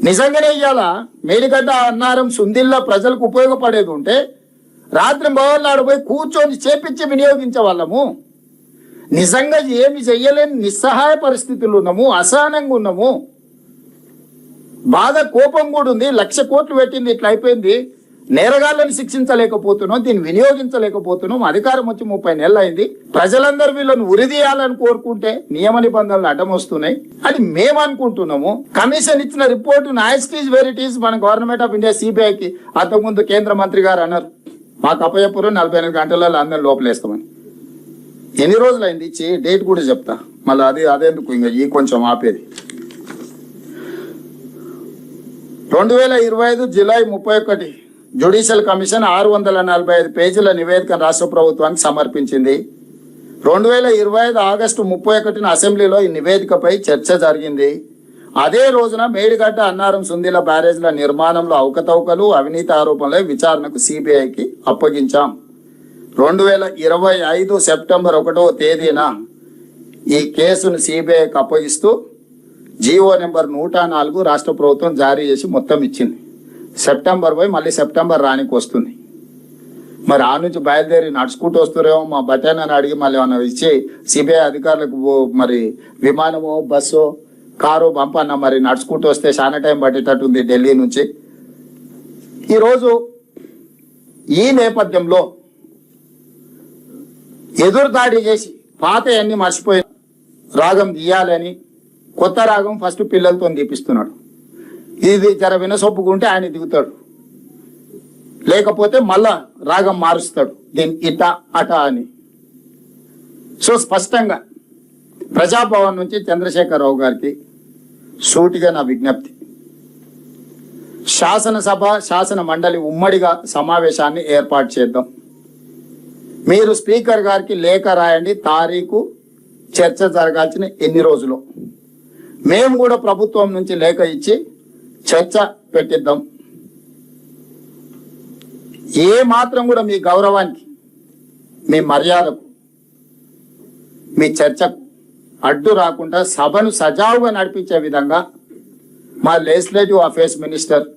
నిజంగానే ఇయ్యాల మేడిగడ్డ అన్నారం సుందిల్లో ప్రజలకు ఉపయోగపడేది ఉంటే రాత్రి బోర్లాడు పోయి కూర్చొని చేపించి వినియోగించే వాళ్ళము. నిజంగా ఏమి చెయ్యలేని నిస్సహాయ పరిస్థితులు ఉన్నాము, అసహనంగా ఉన్నాము, బాగా కోపం కూడా ఉంది. 1,00,000 కోట్లు పెట్టింది, ఇట్లా అయిపోయింది. నేరగాళ్ళని శిక్షించలేకపోతున్నాం, దీన్ని వినియోగించలేకపోతున్నాం. అధికారం వచ్చి 30 నెలలు అయింది. ప్రజలందరూ వీళ్ళని ఉరిదీయాలని కోరుకుంటే నియమ నిబంధనలు అడ్డం వస్తున్నాయి అని మేము అనుకుంటున్నాము. కమిషన్ ఇచ్చిన రిపోర్టు నాయిస్టీజ్ వెరిటీస్ మన గవర్నమెంట్ ఆఫ్ ఇండియా సిబిఐకి అంతకుముందు కేంద్ర మంత్రి గారు అన్నారు, మాకు అప్పయ్యపురం 48 గంటలలో అందరిని లోపలేస్తామని. ఎన్ని రోజులైంది ఇచ్చి? డేట్ కూడా చెప్తా మళ్ళీ. అదేందుకు ఇంకా ఈ కొంచెం ఆపేది. 2025 జూలై 31 జ్యుడిషియల్ కమిషన్ 645 పేజీల నివేదికను రాష్ట్ర ప్రభుత్వానికి సమర్పించింది. 2025 ఆగస్టు 31 అసెంబ్లీలో ఈ నివేదికపై చర్చ జరిగింది. అదే రోజున మేడిగడ్డ అన్నారం సుందిల బ్యారేజ్ల నిర్మాణంలో అవకతవకలు, అవినీతి ఆరోపణలే విచారణకు సిబిఐకి అప్పగించాం. 2025 సెప్టెంబర్ 1వ తేదీన ఈ కేసును సిబిఐకి అప్పగిస్తూ జీవో నెంబర్ 104 రాష్ట్ర ప్రభుత్వం జారీ చేసి మొత్తం ఇచ్చింది. సెప్టెంబర్ పోయి మళ్ళీ సెప్టెంబర్ రానికి వస్తుంది. మరి ఆ నుంచి బయలుదేరి నడుచుకుంటూ వస్తురేమో మా బటన్ అని అడిగి మళ్ళీ ఏమన్నా ఇచ్చి సిబిఐ అధికారులకు మరి విమానమో బస్సో కారు పంపన్న. మరి నడుచుకుంటూ వస్తే చాలా టైం పట్టేటట్టుంది ఢిల్లీ నుంచి. ఈరోజు ఈ నేపథ్యంలో ఎదురుదాడి చేసి పాత అన్ని మర్చిపోయి రాగం తీయాలని కొత్త రాగం ఫస్ట్ పిల్లలతో తీపిస్తున్నాడు. ఇది జర వినసొప్పుకుంటే ఆయన దిగుతాడు, లేకపోతే మళ్ళా రాగం మారుస్తాడు దీని ఇట అట అని. సో స్పష్టంగా ప్రజాభవన్ నుంచి చంద్రశేఖరరావు గారికి సూటిగా నా విజ్ఞప్తి, శాసనసభ శాసన మండలి ఉమ్మడిగా సమావేశాన్ని ఏర్పాటు చేద్దాం. మీరు స్పీకర్ గారికి లేఖ రాయండి, తారీఖు చర్చ జరగాల్సిన ఎన్ని రోజులు. మేము కూడా ప్రభుత్వం నుంచి లేఖ ఇచ్చి చర్చ పెట్టిద్దాం. ఏ మాత్రం కూడా మీ గౌరవానికి, మీ మర్యాదకు, మీ చర్చకు అడ్డు రాకుండా సభను సజావుగా నడిపించే విధంగా మా లెజిస్లేటివ్ అఫేర్స్ మినిస్టర్